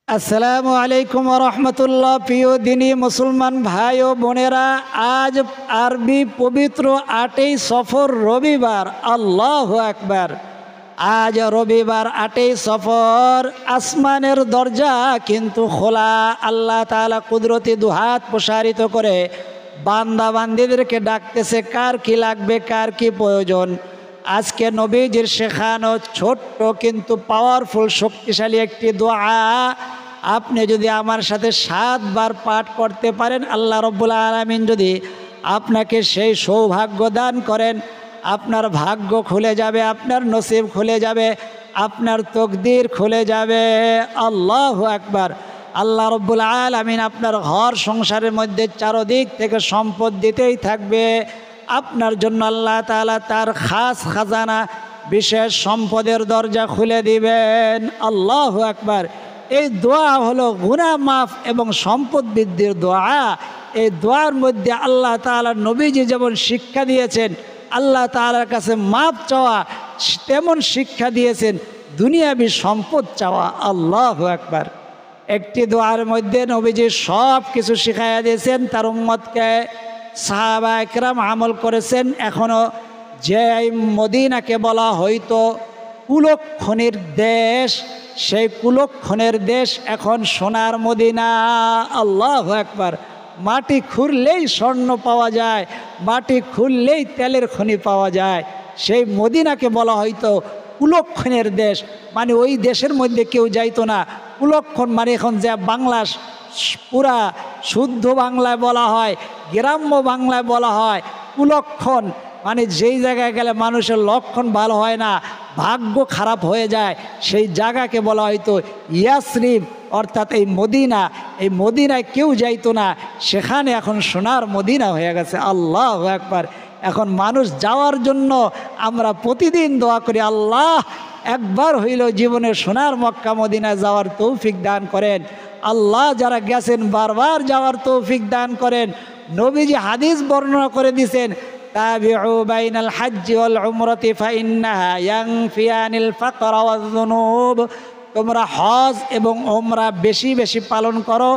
আসসালামু আলাইকুম রহমতুল্লাহ। প্রিয় দিনী মুসলমান ভাই ও বোনেরা, আজ আরবি পবিত্র ৮ই সফর রবিবার। আল্লাহু আকবার। আজ রবিবার ৮ই সফর। আসমানের দরজা কিন্তু খোলা। আল্লাহ তাআলা কুদরতি দুহাত প্রসারিত করে বান্দা বান্দীদেরকে ডাকতেছে, কার কি লাগবে, কার কি প্রয়োজন। আজকে নবীজির শেখানো ছোট্ট কিন্তু পাওয়ারফুল শক্তিশালী একটি দোয়া, আপনি যদি আমার সাথে ৭ বার পাঠ করতে পারেন, আল্লাহ রব্বুল আলামিন যদি আপনাকে সেই সৌভাগ্য দান করেন, আপনার ভাগ্য খুলে যাবে, আপনার নসিব খুলে যাবে, আপনার তকদির খুলে যাবে। আল্লাহু আকবার। আল্লাহ রব্বুল আলামিন আপনার ঘর সংসারের মধ্যে চারদিক থেকে সম্পদ দিতেই থাকবে। আপনার জন্য আল্লাহ তাআলা তার খাস খাজানা বিশেষ সম্পদের দরজা খুলে দিবেন। আল্লাহু আকবার। এই দোয়া হলো গুনাহ মাফ এবং সম্পদ বৃদ্ধির দোয়া। এই দোয়ার মধ্যে আল্লাহ তাআলা নবীজি যেমন শিক্ষা দিয়েছেন আল্লাহ তাআলার কাছে মাফ চাওয়া, তেমন শিক্ষা দিয়েছেন দুনিয়াবি সম্পদ চাওয়া। আল্লাহু আকবার। একটি দোয়ার মধ্যে নবীজি সব কিছু শিখাইয়া দিয়েছেন, তার উম্মতকে সাহাবা একরাম আমল করেছেন। এখনও যে মদিনাকে বলা হয়তো কুলক্ষণের দেশ, সেই কুলক্ষণের দেশ এখন সোনার মদিনা। আল্লাহু আকবার। মাটি খুঁড়লেই স্বর্ণ পাওয়া যায়, মাটি খুঁড়লেই তেলের খনি পাওয়া যায়। সেই মদিনাকে বলা হয়তো কুলক্ষণের দেশ, মানে ওই দেশের মধ্যে কেউ যাইতো না। কুলক্ষণ মানে এখন যা বাংলা পুরা শুদ্ধ বাংলায় বলা হয়, গ্রাম্য বাংলায় বলা হয় কুলক্ষণ, মানে যেই জায়গায় গেলে মানুষের লক্ষণ ভালো হয় না, ভাগ্য খারাপ হয়ে যায়, সেই জায়গাকে বলা হয়তো ইয়াসরিব, অর্থাৎ এই মদিনা। এই মদিনায় কেউ যাইতো না, সেখানে এখন সোনার মদিনা হয়ে গেছে। আল্লাহু আকবার। এখন মানুষ যাওয়ার জন্য আমরা প্রতিদিন দোয়া করি, আল্লাহ একবার হইল জীবনে সোনার মক্কা মদিনায় যাওয়ার তৌফিক দান করেন। আল্লাহ যারা গেছেন বারবার যাওয়ার তৌফিক দান করেন। নবীজি হাদিস বর্ণনা করে দিয়েছেন, তাবিউ বাইনাল হজ্জি ওয়াল উমরাতি ফাইন্নাহা ইয়ানফিয়ানিল ফাকরা ওয়াজ যুনুব। তোমরা হজ এবং ওমরা বেশি বেশি পালন করো,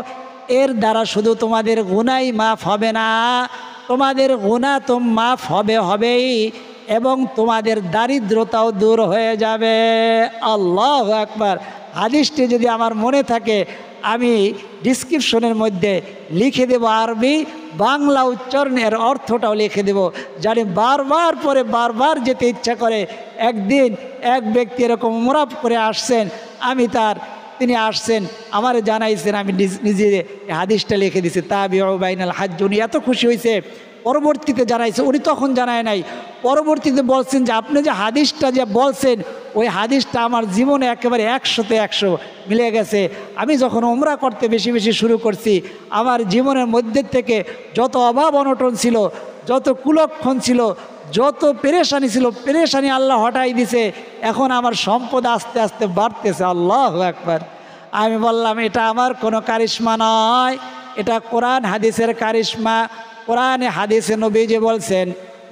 এর দ্বারা শুধু তোমাদের গুনাহ মাফ হবে না, তোমাদের গুনাহ তো মাফ হবেই এবং তোমাদের দারিদ্রতাও দূর হয়ে যাবে। আল্লাহু আকবার। হাদিসটি যদি আমার মনে থাকে আমি ডিসক্রিপশনের মধ্যে লিখে দেব, আরবি বাংলা উচ্চারণের অর্থটাও লিখে দেব, জানি বারবার পরে বারবার যেতে ইচ্ছা করে। একদিন এক ব্যক্তি এরকম উমরা করে আসছেন, তিনি আসছেন, আমারে জানাইছেন, আমি নিজে হাদিসটা লিখে দিছি, তাবিউ বাইনাল হজ্জ। উনি এত খুশি হয়েছে, পরবর্তীতে জানাইছে, উনি তখন জানায় নাই, পরবর্তীতে বলছেন যে আপনি যে হাদিসটা যে বলছেন ওই হাদিসটা আমার জীবনে একেবারে 100-তে 100 মিলে গেছে। আমি যখন উমরা করতে বেশি বেশি শুরু করছি, আমার জীবনের মধ্যে থেকে যত অভাব অনটন ছিল, যত কুলক্ষণ ছিল, যত পেরেশানি ছিল, পেরেশানি আল্লাহ হটাই দিছে। এখন আমার সম্পদ আস্তে আস্তে বাড়তেছে। আল্লাহু আকবার। আমি বললাম এটা আমার কোনো কারিশমা নয়, এটা কোরআন হাদিসের কারিশমা। কোরআনে হাদিসে নবীজি বলছেন,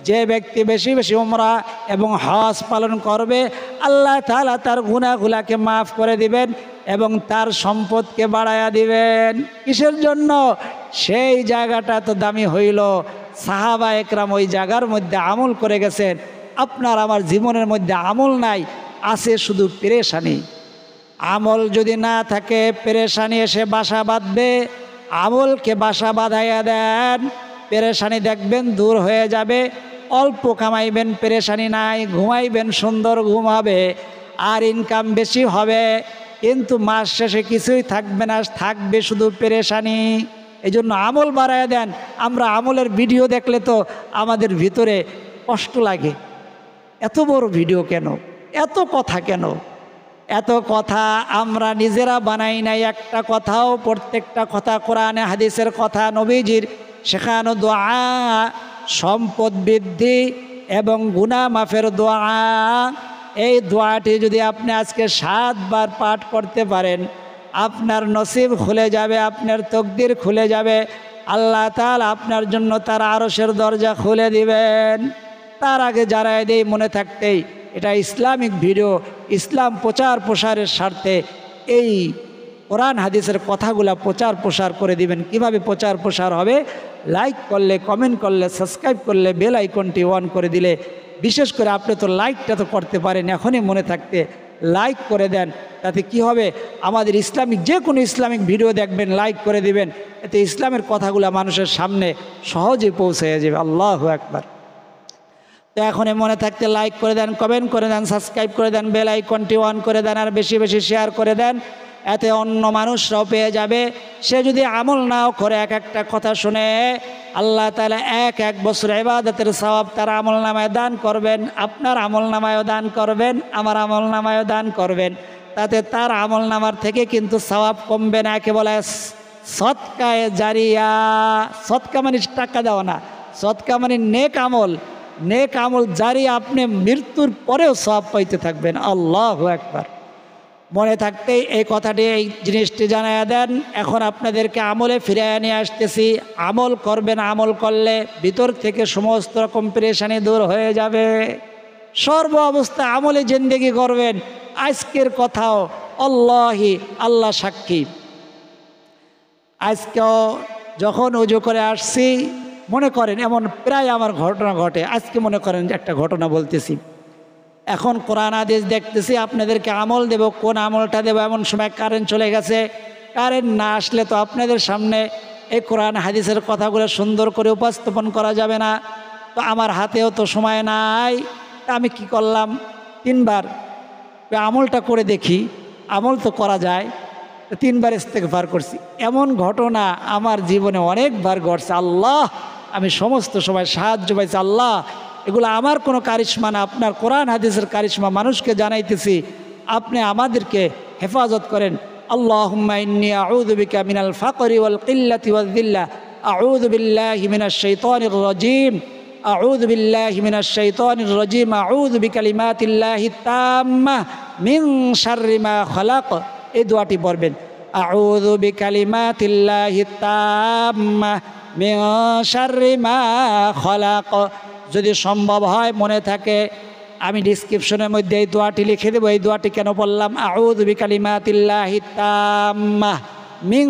যে ব্যক্তি বেশি বেশি উমরা এবং হজ পালন করবে আল্লাহ তাআলা তার গুনাহগুলাকে মাফ করে দিবেন এবং তার সম্পদকে বাড়ায়া দিবেন। কিসের জন্য? সেই জায়গাটা তো দামি হইল, সাহাবা একরাম ওই জায়গার মধ্যে আমল করে গেছেন। আপনার আমার জীবনের মধ্যে আমল নাই, আছে শুধু পেরেশানি। আমল যদি না থাকে পেরেশানি এসে বাসা বাঁধবে। আমলকে বাসা বাঁধাইয়া দেন, পেরেশানি দেখবেন দূর হয়ে যাবে। অল্প কামাইবেন, পেরেশানি নাই, ঘুমাইবেন, সুন্দর ঘুম হবে, আর ইনকাম বেশি হবে, কিন্তু মাস শেষে কিছুই থাকবে না, থাকবে শুধু পেরেশানি। এই জন্য আমল বাড়াইয়া দেন। আমরা আমলের ভিডিও দেখলে তো আমাদের ভিতরে কষ্ট লাগে, এত বড় ভিডিও কেন, এত কথা কেন? এত কথা আমরা নিজেরা বানাই নাই একটা কথাও। প্রত্যেকটা কথা কোরআনে হাদিসের কথা, নবীজির শেখানো দোয়া, সম্পদ বৃদ্ধি এবং গুনাহ মাফের দোয়া। এই দোয়াটি যদি আপনি আজকে 7 বার পাঠ করতে পারেন, আপনার নসিব খুলে যাবে, আপনার তকদির খুলে যাবে। আল্লাহ তাআলা আপনার জন্য তার আরশের দরজা খুলে দিবেন। তার আগে জানাই দেই মনে থাকতেই, এটা ইসলামিক ভিডিও, ইসলাম প্রচার প্রসারের স্বার্থে এই কোরআন হাদিসের কথাগুলো প্রচার প্রসার করে দিবেন। কিভাবে প্রচার প্রসার হবে? লাইক করলে, কমেন্ট করলে, সাবস্ক্রাইব করলে, বেল আইকনটি অন করে দিলে, বিশেষ করে আপনি তো লাইকটা তো করতে পারেন, এখনই মনে থাকতে লাইক করে দেন। তাতে কি হবে, আমাদের ইসলামিক যে কোনো ইসলামিক ভিডিও দেখবেন, লাইক করে দিবেন, এতে ইসলামের কথাগুলো মানুষের সামনে সহজে পৌঁছে যাবে। আল্লাহু আকবার। তো এখনই মনে থাকতে লাইক করে দেন, কমেন্ট করে দেন, সাবস্ক্রাইব করে দেন, বেল আইকনটি অন করে দেন, আর বেশি বেশি শেয়ার করে দেন, এতে অন্য মানুষরাও পেয়ে যাবে। সে যদি আমল নাও করে, এক একটা কথা শুনে আল্লাহ তাআলা এক বছর ইবাদতের সওয়াব তার আমল নামায় দান করবেন, আপনার আমল নামায়ও দান করবেন, আমার আমল নামায়ও দান করবেন। তাতে তার আমল নামার থেকে কিন্তু সওয়াব কমবে না। একে বলে সদকায়ে জারিয়া। সদকা মানে টাকা দেওয়া না, সদকা মানে নেক আমল। নেক আমল জারি, আপনি মৃত্যুর পরেও সওয়াব পাইতে থাকবেন। আল্লাহু আকবার। মনে থাকতেই এই কথাটি, এই জিনিসটি জানায়া দেন। এখন আপনাদেরকে আমলে ফিরিয়ে নিয়ে আসতেছি। আমল করবেন, আমল করলে ভিতর থেকে সমস্ত রকম পেরেশানি দূর হয়ে যাবে। সর্ব অবস্থায় আমলে জিন্দেগি করবেন। আজকের কথাও আল্লাহি, আল্লাহ সাক্ষী, আজকেও যখন উজু করে আসছি, মনে করেন এমন প্রায় আমার ঘটনা ঘটে। আজকে মনে করেন যে একটা ঘটনা বলতেছি, এখন কোরআন হাদিস দেখতেছি, আপনাদেরকে আমল দেব, কোন আমলটা দেব, এমন সময় কারেন্ট চলে গেছে। কারেন্ট না আসলে তো আপনাদের সামনে এই কোরআন হাদিসের কথাগুলো সুন্দর করে উপস্থাপন করা যাবে না। তো আমার হাতেও তো সময় নাই। আমি কি করলাম, 3 বার আমলটা করে দেখি, আমল তো করা যায়। 3 বার ইস্তেগফার করছি। এমন ঘটনা আমার জীবনে অনেকবার ঘটছে। আল্লাহ, আমি সমস্ত সময় সাহায্য পাইছি। আল্লাহ, এগুলো আমার কোনো কারিশমা না, আপনার কোরআন হাদিসের কারিশমা। মানুষকে জানাইতেছি, আপনি আমাদেরকে হেফাজত করেন। আল্লাহুম্মা ইন্নী আউযু বিকা মিনাল ফাকরি ওয়াল কিল্লাতি ওয়াল যিল্লা, আউযু বিল্লাহি মিনাশ শাইতানির রাজীম, আউযু বিল্লাহি মিনাশ শাইতানির রাজীম, আউযু বিকালিমাতিল্লাহি তাম্মাহ মিন শাররি মা খালাক। এই দোয়াটি পড়বেন, আউযু বিকালিমাতিল্লাহি তাম্মাহ মিন শাররি মা খালাক। যদি সম্ভব হয়, মনে থাকে, আমি ডিসক্রিপশনের মধ্যে এই দোয়াটি লিখে দেবো। এই দোয়াটি কেন বললাম, আউযু বিকালিমাতিল্লাহি তাম্মাহ মিন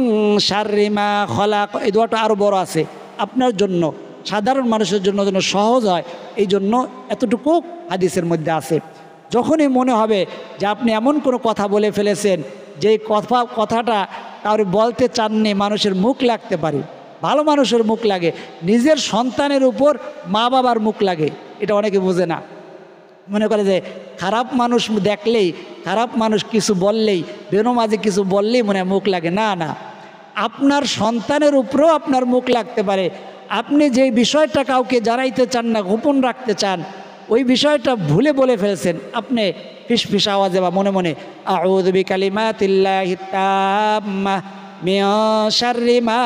শাররি মা খালাক। এই দোয়াটা আরও বড় আছে, আপনার জন্য, সাধারণ মানুষের জন্য যেন সহজ হয়, এই জন্য এতটুকু হাদিসের মধ্যে আছে। যখনই মনে হবে যে আপনি এমন কোনো কথা বলে ফেলেছেন যেই কথাটা কাউকে বলতে চাননি, মানুষের মুখ লাগতে পারে, ভালো মানুষের মুখ লাগে, নিজের সন্তানের উপর মা বাবার মুখ লাগে, এটা অনেকে বোঝে না। মনে করে যে খারাপ মানুষ দেখলেই, খারাপ মানুষ কিছু বললেই, বেনমাজি কিছু বললেই মনে হয় মুখ লাগে। না না, আপনার সন্তানের উপরেও আপনার মুখ লাগতে পারে। আপনি যেই বিষয়টা কাউকে জানাইতে চান না, গোপন রাখতে চান, ওই বিষয়টা ভুলে বলে ফেলছেন, আপনি ফিসফিস আওয়াজে বা মনে মনে আউযু বিকালিমাতিল্লাহি তাম্মাহ মিন শাররি মা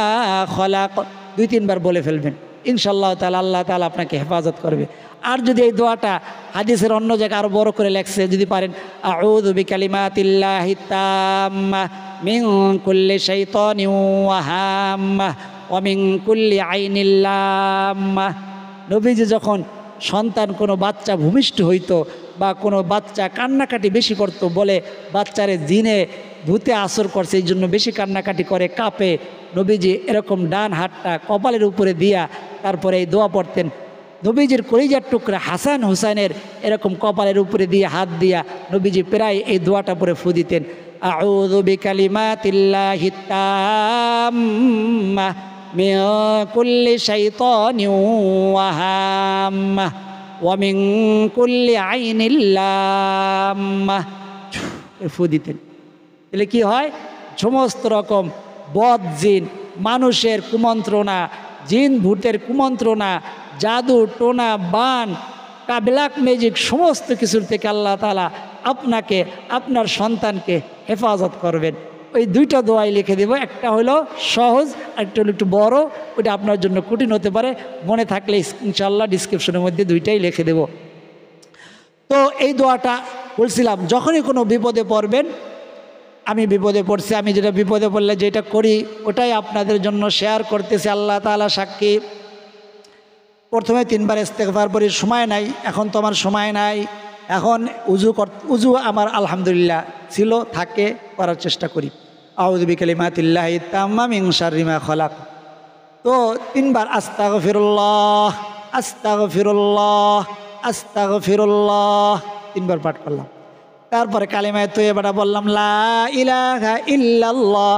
খালাক 2-3 বার বলে ফেলবেন। ইনশাআল্লাহ তাআলা আল্লাহ তাআলা আপনাকে হেফাজত করবে। আর যদি এই দোয়াটা হাদিসের অন্য জায়গায় আরও বড় করে লেখছে, যদি পারেন, আউযু বিকালিমাতিল্লাহি তাম্মাহ মিন কুল্লি শাইতানিন ওয়া হাম্মাহ ওয়া মিন কুল্লি আইনিল লাম্মাহ। নবীজি যখন সন্তান, কোনো বাচ্চা ভূমিষ্ঠ হইতো বা কোনো বাচ্চা কান্নাকাটি বেশি করতো, বলে বাচ্চারে জিনে ভূতে আসর করছে, এই জন্য বেশি কান্নাকাটি করে, কাঁপে, নবীজি এরকম ডান হাতটা কপালের উপরে দিয়া তারপরে এই দোয়া পড়তেন। নবীজির কলিজার টুকরা হাসান হুসাইনের এরকম কপালের উপরে দিয়ে হাত দিয়া নবীজি প্রায় এই দোয়াটা পরে ফু দিতেন, আউযু বিকালিমাতিল্লাহি তাম্মাহ মিন কুল্লি শাইতানিন ওয়া হাম্মাহ ওয়া মিন কুল্লি আইনিল লাম্মাহ, ফু দিতেন। তাহলে কি হয়, সমস্ত রকম বদ জিন, মানুষের কুমন্ত্রণা, জিন ভূতের কুমন্ত্রণা, জাদু টোনা বান, ব্ল্যাক ম্যাজিক, সমস্ত কিছুর থেকে আল্লাহ তাআলা আপনাকে, আপনার সন্তানকে হেফাজত করবেন। ওই 2টা দোয়াই লিখে দেব, একটা হলো সহজ, একটা হলো একটু বড়, ওটা আপনার জন্য কঠিন হতে পারে। মনে থাকলে ইনশাআল্লাহ ডিসক্রিপশনের মধ্যে 2টাই লিখে দেব। তো এই দোয়াটা বলছিলাম, যখনই কোনো বিপদে পড়বেন, আমি বিপদে পড়ছি, আমি যেটা বিপদে পড়লে যেটা করি ওটাই আপনাদের জন্য শেয়ার করতেছি, আল্লাহ তাআলা সাক্ষী। প্রথমে 3 বার ইস্তেগফার পড়ি, সময় নাই, এখন তো আমার সময় নাই, এখন উজু আমার আলহামদুলিল্লাহ ছিল, থাকে, করার চেষ্টা করি। আউযু বিকালিমাতিল্লাহি তাম্মা মিন শাররি মা খালাক। তো 3 বার আস্তাগফিরুল্লাহ আস্তাগফিরুল্লাহ আস্তাগফিরুল্লাহ 3 বার পাঠ করলাম। তারপরে কালিমায়ে তয়্যিবাটা বললাম, লা ইলাহা ইল্লাল্লাহ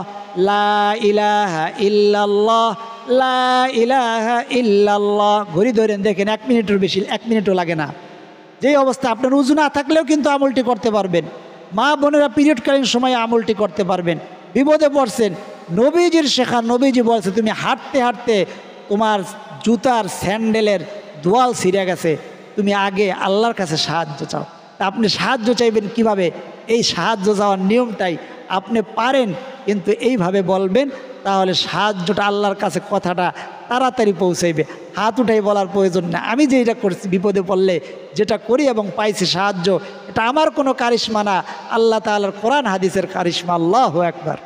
লা ইলাহা ইল্লাল্লাহ লা ইলাহা ইল্লাল্লাহ। ঘড়ি ধরেন দেখেন 1 মিনিটের বেশি, 1 মিনিটও লাগে না। যেই অবস্থা আপনার উযু না থাকলেও কিন্তু আমলটি করতে পারবেন। মা বোনেরা পিরিয়ডকালীন সময়ে আমলটি করতে পারবেন। বিপদে পড়ছেন, নবীজির শেখা, নবীজি বলছে তুমি হাঁটতে হাঁটতে তোমার জুতার স্যান্ডেলের দোয়াল ছিঁড়ে গেছে, তুমি আগে আল্লাহর কাছে সাহায্য চাও। তা আপনি সাহায্য চাইবেন কিভাবে? এই সাহায্য চাওয়ার নিয়মটাই আপনি পারেন, কিন্তু এইভাবে বলবেন, তাহলে সাহায্যটা আল্লাহর কাছে কথাটা তাড়াতাড়ি পৌঁছাইবে। হাত উঠাই বলার প্রয়োজন না। আমি যে এটা করছি, বিপদে পড়লে যেটা করি এবং পাইছি সাহায্য, এটা আমার কোনো কারিশমা না, আল্লাহ তাআলার কোরআন হাদিসের কারিশমা। আল্লাহু আকবার।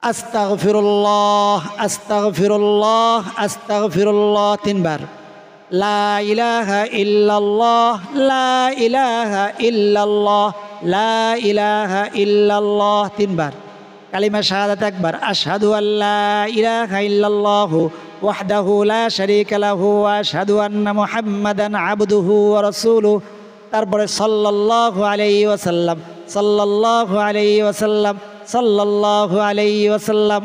আস্তাগফিরুল্লাহ আস্তাগফিরুল্লাহ আস্তাগফিরুল্লাহ 3 বার। লা ইলাহা ইল্লাল্লাহ লা ইলাহা ইল্লাল্লাহ লা ইলাহা ইল্লাল্লাহ 3 বার। কালিমা শাহাদাত 1 বার। আশহাদু আল্লা ইলাহা ইল্লাল্লাহু ওয়াহদাহু লা শারীকা লাহু ওয়া আশহাদু আন্না মুহাম্মাদান আবদুহু ওয়া রাসূলুহু। তারপরে সাল্লাল্লাহু আলাইহি ওয়াসাল্লাম সাল্লাল্লাহু আলাইহি ওয়াসাল্লাম সাল্লাল্লাহু আলাইহি ওয়াসাল্লাম।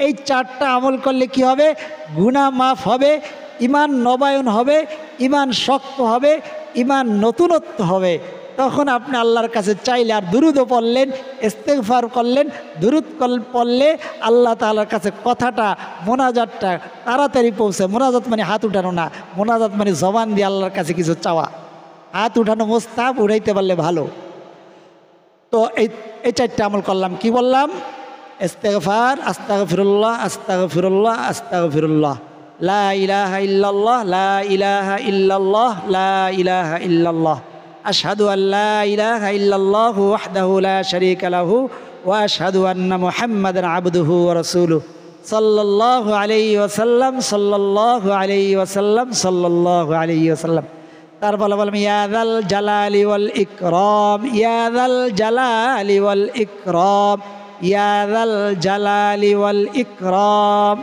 এই 4টা আমল করলে কি হবে? গুনাহ মাফ হবে, ইমান নবায়ন হবে, ইমান শক্ত হবে, ইমান নতুনত্ব হবে। তখন আপনি আল্লাহর কাছে চাইলে, আর দুরুদও পড়লেন, ইস্তেগফার করলেন, দুরুদ পড়লে আল্লাহ তাআলার কাছে কথাটা, মোনাজাতটা তাড়াতাড়ি পৌঁছে। মোনাজাত মানে হাত উঠানো না, মোনাজাত মানে জবান দিয়ে আল্লাহর কাছে কিছু চাওয়া। হাত উঠানো মুস্তাহাব, উঠাইতে পারলে ভালো। তো এই 4টা আমল করলাম। কি বললাম? ইস্তেগফার, আস্তাগফিরুল্লাহ আস্তাগফিরুল্লাহ আস্তাগফিরুল্লাহ, লা ইলাহা ইল্লাল্লাহ লা ইলাহা ইল্লাল্লাহ লা ইলাহা ইল্লাল্লাহ, আশহাদু আল্লা ইলাহা ইল্লাল্লাহু ওয়াহদাহু লা শারীকা লাহু ওয়া আশহাদু আন্না মুহাম্মাদান আবদুহু ওয়া রাসূলুহু সাল্লাল্লাহু আলাইহি ওয়াসাল্লাম সাল্লাল্লাহু আলাইহি ওয়াসাল্লাম সাল্লাল্লাহু আলাইহি ওয়াসাল্লাম। তারপর বললাম, ইয়া যাল জালালি ওয়াল ইকরাম ইয়া যাল জালালি ওয়াল ইকরাম ইয়া যাল জালালি ওয়াল ইকরাম।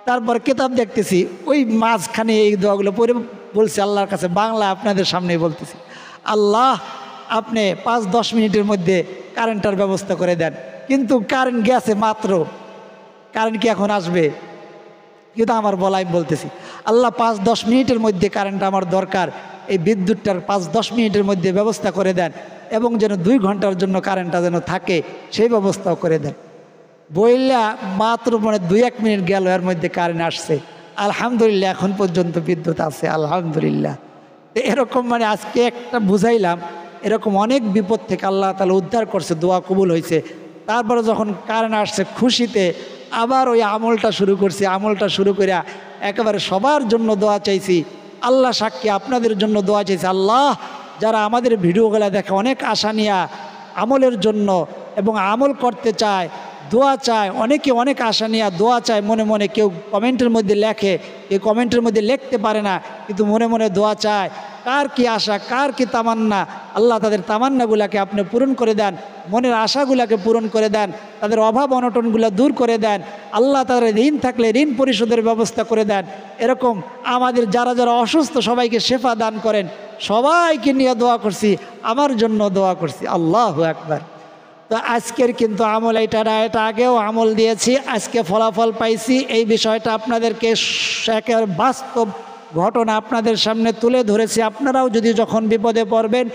তারপর কিতাব দেখতেছি, ওই মাঝখানে এই দোয়াগুলো পড়ে বলছি আল্লাহর কাছে, বাংলা আপনাদের সামনেই বলতেছি, আল্লাহ আপনি 5-10 মিনিটের মধ্যে কারেন্টের ব্যবস্থা করে দেন। কিন্তু কারেন্ট গেছে মাত্র, কারেন্ট কি এখন আসবে? কিন্তু আমার বলাই বলতেছি, আল্লাহ 5-10 মিনিটের মধ্যে কারেন্ট আমার দরকার, এই বিদ্যুৎটার 5-10 মিনিটের মধ্যে ব্যবস্থা করে দেন, এবং যেন 2 ঘন্টার জন্য কারেন্টটা যেন থাকে সেই ব্যবস্থাও করে দেন। বইলা মাত্র মানে 2-1 মিনিট গেল, এর মধ্যে কারেন্ট আসছে। আলহামদুলিল্লাহ, এখন পর্যন্ত বিদ্যুৎ আছে, আলহামদুলিল্লাহ। এরকম মানে আজকে একটা বুঝাইলাম, এরকম অনেক বিপদ থেকে আল্লাহ তাআলা উদ্ধার করছে, দোয়া কবুল হয়েছে। তারপরে যখন কারেন্ট আসছে, খুশিতে আবার ওই আমলটা শুরু করছি। আমলটা শুরু করে একেবারে সবার জন্য দোয়া চাইছি। আল্লাহ সাক্ষী, আপনাদের জন্য দোয়া চাইছি। আল্লাহ, যারা আমাদের ভিডিওগুলো দেখে অনেক আশা নিয়ে আমলের জন্য এবং আমল করতে চায়, দোয়া চায়, অনেকে অনেক আশা নিয়ে দোয়া চায় মনে মনে, কেউ কমেন্টের মধ্যে লেখে, কেউ কমেন্টের মধ্যে লিখতে পারে না, কিন্তু মনে মনে দোয়া চায়। কার কি আশা, কার কি তামান্না, আল্লাহ তাদের তামান্নাগুলোকে আপনি পূরণ করে দেন, মনের আশাগুলোকে পূরণ করে দেন, তাদের অভাব অনটনগুলো দূর করে দেন। আল্লাহ তাদের ঋণ থাকলে ঋণ পরিশোধের ব্যবস্থা করে দেন। এরকম আমাদের যারা যারা অসুস্থ সবাইকে শেফা দান করেন। সবাইকে নিয়ে দোয়া করছি, আমার জন্য দোয়া করছি। আল্লাহু আকবার। তো আজকের কিন্তু আমল এটা না, এটা আগেও আমল দিয়েছি, আজকে ফলাফল পাইছি। এই বিষয়টা আপনাদেরকে একেবারে বাস্তব ঘটনা আপনাদের সামনে তুলে ধরেছি। আপনারাও যদি যখন বিপদে পড়বেন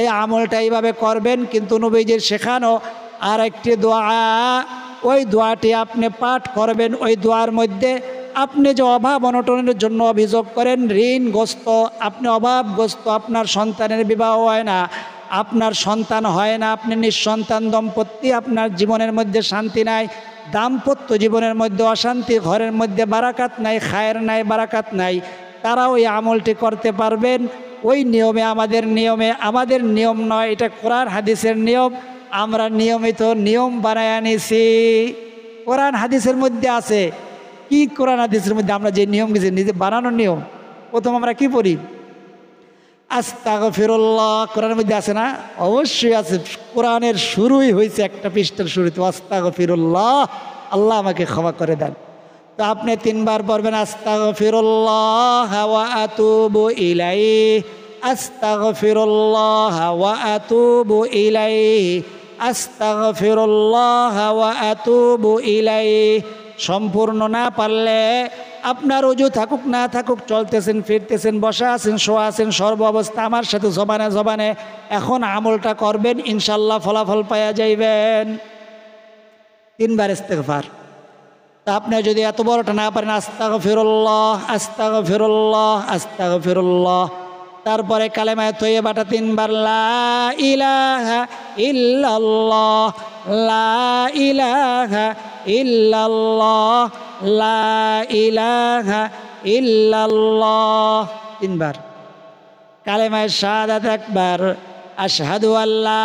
এই আমলটা এইভাবে করবেন। কিন্তু নবীজির শেখানো আর একটি দোয়া, ওই দোয়াটি আপনি পাঠ করবেন। ওই দোয়ার মধ্যে আপনি যে অভাব অনটনের জন্য অভিযোগ করেন, ঋণগ্রস্ত, আপনি অভাবগ্রস্ত, আপনার সন্তানের বিবাহ হয় না, আপনার সন্তান হয় না, আপনি নিঃসন্তান দম্পতি, আপনার জীবনের মধ্যে শান্তি নাই, দাম্পত্য জীবনের মধ্যে অশান্তি, ঘরের মধ্যে বারাকাত নাই, খায়ের নাই, বারাকাত নাই, তারা ওই আমলটি করতে পারবেন। ওই নিয়মে, আমাদের নিয়ম নয়, এটা কোরআন হাদিসের নিয়ম। আমরা নিয়মিত নিয়ম বানায় নিছি, কোরআন হাদিসের মধ্যে আছে। কি কোরআন হাদিসের মধ্যে আমরা যে নিয়ম গেছি, নিজে বানানোর নিয়ম। প্রথম আমরা কি পড়ি? আস্তাগফিরুল্লাহ কোরআনের মধ্যে আছে না? অবশ্যই আছে। কোরআনের শুরুই হয়েছে একটা পৃষ্ঠার শুরুতে আস্তাগফিরুল্লাহ, আল্লাহ আমাকে ক্ষমা করে দেন। তো আপনি 3 বার পড়বেন আস্তাগফিরুল্লাহ ওয়া আতুবু ইলাইহি, আস্তাগফিরুল্লাহ ওয়া আতুবু ইলাইহি, আস্তাগফিরুল্লাহ ওয়া আতুবু ইলাইহি। সম্পূর্ণ না পারলে আপনার ওযু থাকুক না থাকুক, চলতেছেন ফিরতেছেন বসা আছেন শোয়া আছেন, সর্ব অবস্থা আমার সাথে জবানে জবানে এখন আমলটা করবেন, ইনশাল্লাহ ফলাফল পাওয়া যাইবেন। 3 বার ইস্তেগফার। তা আপনি যদি এত বড়টা না পারেন আস্তাগফিরুল্লাহ আস্তাগফিরুল্লাহ আস্তাগফিরুল্লাহ, তারপরে কালেমায়ে তয়্যিবাটা 3 বার লা ইলাহা ইল্লাল্লাহ লা ইলাহা ইল্লাল্লাহ লা ইলাহা ইল্লাল্লাহ 3 বার। কালেমায়ে শাহাদাত 1 বার আশহাদু আল্লা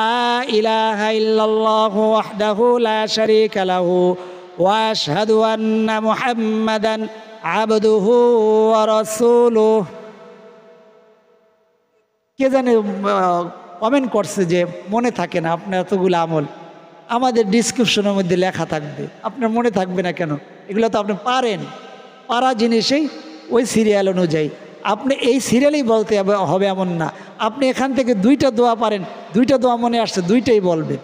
ইলাহা ইল্লাল্লাহু ওয়াহদাহু লা শারীকা লাহু ওয়া আশহাদু আন্না মুহাম্মাদান আবদুহু ওয়া রাসূলুহু। কে জানে কমেন্ট করছে যে মনে থাকে না আপনার এতগুলো আমল, আমাদের ডিসক্রিপশনের মধ্যে লেখা থাকবে, আপনার মনে থাকবে না কেন? এগুলো তো আপনি পারেন, পারা জিনিসেই ওই সিরিয়াল অনুযায়ী আপনি এই সিরিয়ালেই বলতে হবে এমন না। আপনি এখান থেকে 2টা দোয়া পারেন, 2টা দোয়া মনে আসছে 2টাই বলবেন।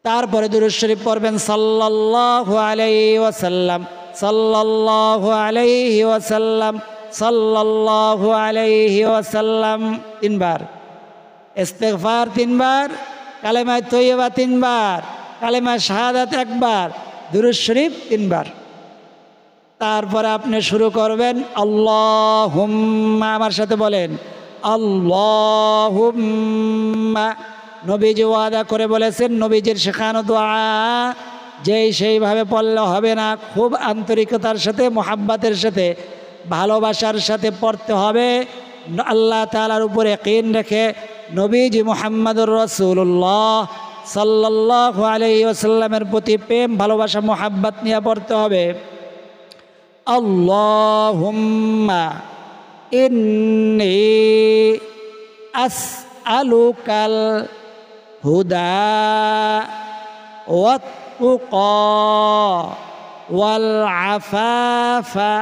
তারপরে দুরূদ শরীফ পড়বেন সাল্লাল্লাহু আলাইহি ওয়াসাল্লাম সাল্লাল্লাহু আলাইহি ওয়াসাল্লাম সাল্লাল্লাহু আলাইহি ওয়াসাল্লাম 3 বার। ইস্তেগফার 3 বার, কালেমায়ে তয়্যিবা 3 বার, কালেমায়ে শাহাদাত 1 বার, দুরূদ শরীফ 3 বার। তারপরে আপনি শুরু করবেন আল্লাহুম্মা, আমার সাথে বলেন আল্লাহুম্মা। নবীজি ওয়াদা করে বলেছেন, নবীজির শেখানো দোয়া যেই সেইভাবে পড়লে হবে না, খুব আন্তরিকতার সাথে মোহাব্বতের সাথে ভালোবাসার সাথে পড়তে হবে। আল্লাহ তাআলার উপরে ইয়াকিন রেখে নবীজি মুহাম্মদুর রাসূলুল্লাহ সাল্লাল্লাহু আলাইহি ওয়াসাল্লামের প্রতি প্রেম ভালোবাসা মোহাব্বত নিয়ে পড়তে হবে। আল্লাহুম্মা ইন্নী আসআলুকাল হুদা ওয়াত তুকা ওয়াল আফাফা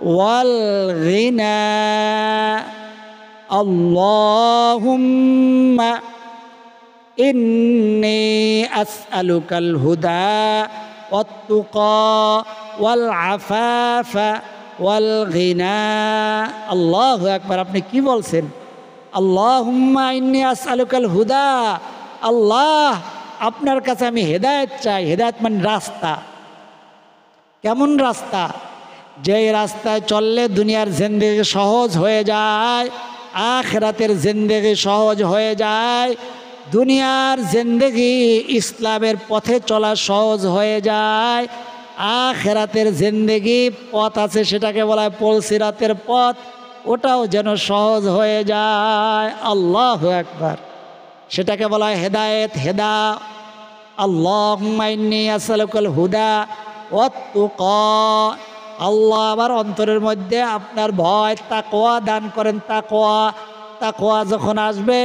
ওয়াল গিনা। আল্লাহুম্মা ইন্নী আসআলুকাল হুদা ওয়াত তুকা ওয়াল আফাফা ওয়াল গিনা। আল্লাহু আকবার। আপনি কি বলছেন? আল্লাহুম্মা ইন্নী আসআলুকাল হুদা, আল্লাহ আপনার কাছে আমি হেদায়েত চাই। হেদায়েত মানে রাস্তা। কেমন রাস্তা? যেই রাস্তায় চললে দুনিয়ার জিন্দেগি সহজ হয়ে যায়, আখিরাতের জিন্দেগি সহজ হয়ে যায়, দুনিয়ার জিন্দেগি ইসলামের পথে চলা সহজ হয়ে যায়, আখিরাতের জিন্দেগি পথ আছে সেটাকে বলা হয় পুলসিরাতের পথ, ওটাও যেন সহজ হয়ে যায়। আল্লাহু আকবার। সেটাকে বলা হয় হেদায়েত, হেদা। আল্লাহুম্মা ইন্নী আসআলুকাল হুদা ওয়াত তুকা। আল্লাহ আমার অন্তরের মধ্যে আপনার ভয় তাকওয়া দান করেন। তাকওয়া, তাকওয়া যখন আসবে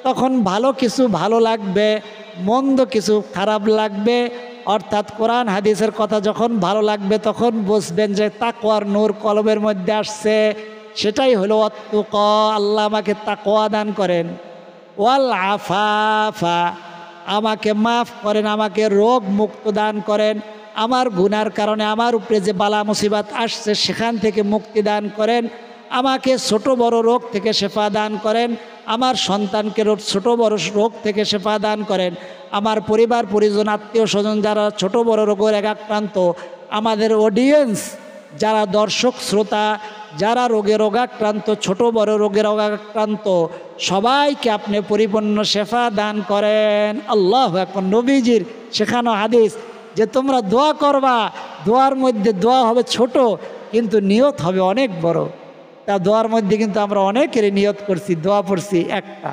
তখন ভালো কিছু ভালো লাগবে, মন্দ কিছু খারাপ লাগবে। অর্থাৎ কোরআন হাদিসের কথা যখন ভালো লাগবে তখন বুঝবেন যে তাকওয়ার নূর কলবের মধ্যে আসছে। সেটাই হলো ওয়াত্তুকা। আল্লাহ আমাকে তাকওয়া দান করেন। ওয়াল আফাফা, আমাকে মাফ করেন, আমাকে রোগ মুক্ত দান করেন। আমার গুনার কারণে আমার উপরে যে বালা মুসিবত আসছে সেখান থেকে মুক্তি দান করেন। আমাকে ছোট বড় রোগ থেকে শেফা দান করেন। আমার সন্তানকে ছোট বড় রোগ থেকে শেফা দান করেন। আমার পরিবার পরিজন আত্মীয় স্বজন যারা ছোট বড় রোগের আক্রান্ত, আমাদের অডিয়েন্স যারা দর্শক শ্রোতা যারা রোগে রোগাক্রান্ত, ছোট বড় রোগে রোগাক্রান্ত, সবাইকে আপনি পরিপূর্ণ শেফা দান করেন। আল্লাহু আকবার। নবীজির শেখানো হাদিস যে তোমরা দোয়া করবা, দোয়ার মধ্যে দোয়া হবে ছোট কিন্তু নিয়ত হবে অনেক বড়। তা দোয়ার মধ্যে কিন্তু আমরা অনেকেরই নিয়ত করছি, দোয়া পড়ছি একটা।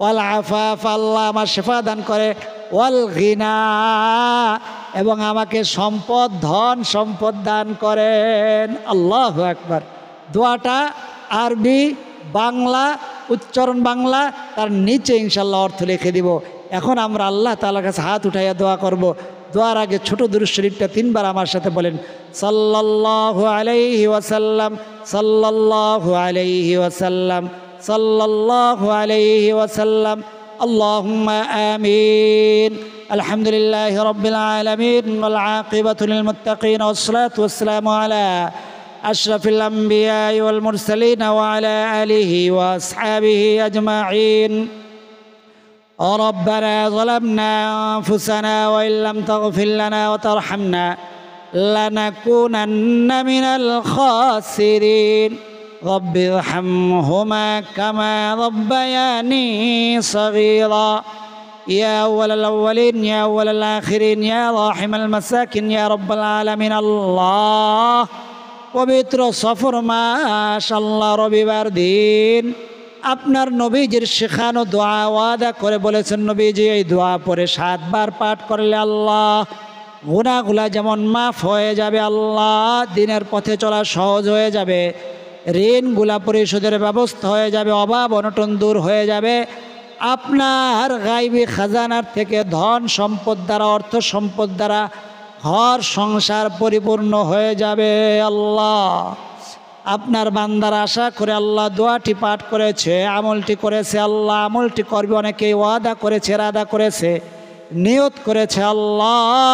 ওয়াল আফাফ, আল্লাহ আমার শেফা দান করে। ওয়াল গিনা, এবং আমাকে সম্পদ ধন সম্পদ দান করেন। আল্লাহু আকবার। দোয়াটা আরবি, বাংলা, উচ্চারণ বাংলা, তার নিচে ইনশাল্লাহ অর্থ লিখে দিব। এখন আমরা আল্লাহ তাআলার কাছে হাত উঠাইয়া দোয়া করব। দোয়ার আগে ছোট দুরূদ শরীফটা 3 বার আমার সাথে বলেন, সাল্লাল্লাহু আলাইহি ওয়াসাল্লাম, সাল্লাল্লাহু আলাইহি ওয়াসাল্লাম, সাল্লাল্লাহু আলাইহি ওয়াসাল্লাম, আল্লাহুম্মা আমিন। আলহামদুলিল্লাহি রাব্বিল আলামিন ওয়াল আকিবাতু লিল মুত্তাকিন ওয়াসসালাতু ওয়াসসালামু আলা আশরাফিল আমবিয়া ওয়াল মুরসালিন ওয়া আলা আলিহি ওয়া আসহাবিহি আজমাইন। ربنا ظلمنا أنفسنا وإن لم تغفر لنا وترحمنا لنكونن من الخاسرين رب ارحمهما كما ربياني صغيرا يا أول الأولين يا أول الآخرين يا راحم المساكين يا رب العالمين। الله পবিত্র সফর মাশাআল্লাহ রবিবার দিন আপনার নবীজির শেখানো দোয়া ওয়াদা করে বলেছেন, নবীজি এই দোয়া পরে 7 বার পাঠ করলে আল্লাহ গুনাহগুলা যেমন মাফ হয়ে যাবে, আল্লাহ দিনের পথে চলা সহজ হয়ে যাবে, ঋণগুলা পরিশোধের ব্যবস্থা হয়ে যাবে, অভাব অনটন দূর হয়ে যাবে, আপনার গায়বী খাজানার থেকে ধন সম্পদ দ্বারা, অর্থ সম্পদ দ্বারা ঘর সংসার পরিপূর্ণ হয়ে যাবে। আল্লাহ আপনার বান্দার আশা করে আল্লাহ দোয়াটি পাঠ করেছে, আমলটি করেছে, আল্লাহ আমলটি করবে, অনেকেই ওয়াদা করেছে, ইরাদা করেছে, নিয়ত করেছে। আল্লাহ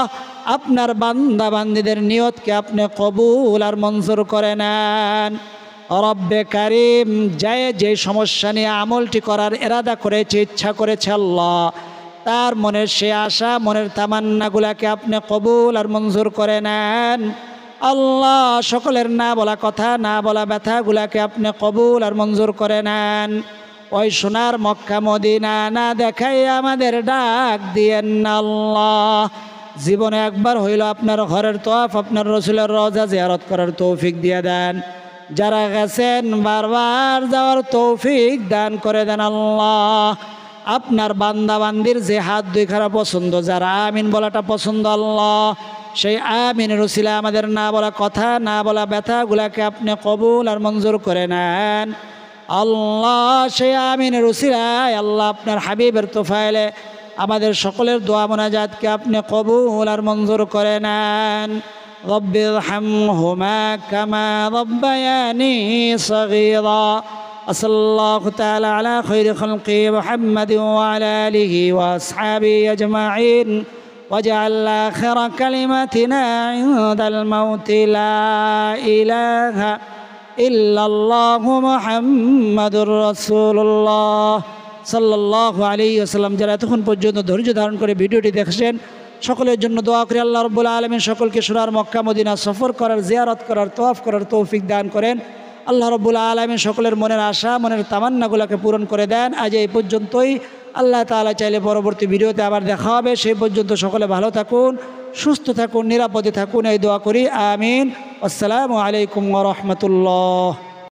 আপনার বান্দা বান্দীদের নিয়তকে আপনি কবুল আর মঞ্জুর করে নেন। রব্বে কারিম, যে সমস্যা নিয়ে আমলটি করার ইরাদা করেছে, ইচ্ছা করেছে, আল্লাহ তার মনের সে আশা, মনের তামান্নাগুলাকে আপনি কবুল আর মঞ্জুর করে নেন। আল্লাহ সকলের না বলা কথা, না বলা ব্যথাগুলাকে আপনি কবুল আর মঞ্জুর করে নেন। ওই সোনার মক্কা মদিনা না দেখাই আমাদের ডাক দিয়েন না আল্লাহ। জীবনে একবার হইল আপনার ঘরের তওয়াফ, আপনার রসুলের রওজা জিয়ারত করার তৌফিক দিয়ে দেন। যারা গেছেন বারবার যাওয়ার তৌফিক দান করে দেন আল্লাহ। আপনার বান্দা বান্দির যে হাত দুই খারাপ পছন্দ, যারা আমিন বলাটা পছন্দ, আল্লাহ সেই আমিনের উসিলা আমাদের না বলা কথা, না বলা ব্যথাগুলাকে আপনি কবুল আর মঞ্জুর করে নেন। আল্লাহ সেই আমিনের উসিলায় আল্লাহ আপনার হাবিবের তোফাইলে আমাদের সকলের দোয়া মোনাজাতকে আপনি কবুল আর মঞ্জুর করে নেন। রব্বিরহামহুমা কামা রব্বায়ানি সগীরা। সাল্লাল্লাহু তাআলা আলা খায়রি খালকি মুহাম্মাদিন ওয়া আলা আলিহি ওয়া আসহাবিহি আজমাইন। واجعل آخر كلمتنا عند الموت لا إله إلا الله محمد رسول الله صلى الله عليه وسلم। যারা এতক্ষণ পর্যন্ত ধৈর্য ধারণ করে ভিডিওটি দেখছেন সকলের জন্য দোয়া করি আল্লাহ রাব্বুল আলামিন সকলকে সোনার মক্কা মদিনা সফর করার, জিয়ারত করার, তওয়াফ করার তৌফিক দান করেন। আল্লাহ রাব্বুল আলামিন সকলের মনের আশা, মনের তামান্নাগুলোকে পূরণ করে দেন। আজ এই পর্যন্তই। আল্লাহ তাআলা চাইলে পরবর্তী ভিডিওতে আবার দেখা হবে। সেই পর্যন্ত সকলে ভালো থাকুন, সুস্থ থাকুন, নিরাপদে থাকুন, এই দোয়া করি। আমিন। আসসালামু আলাইকুম ওয়া রাহমাতুল্লাহ।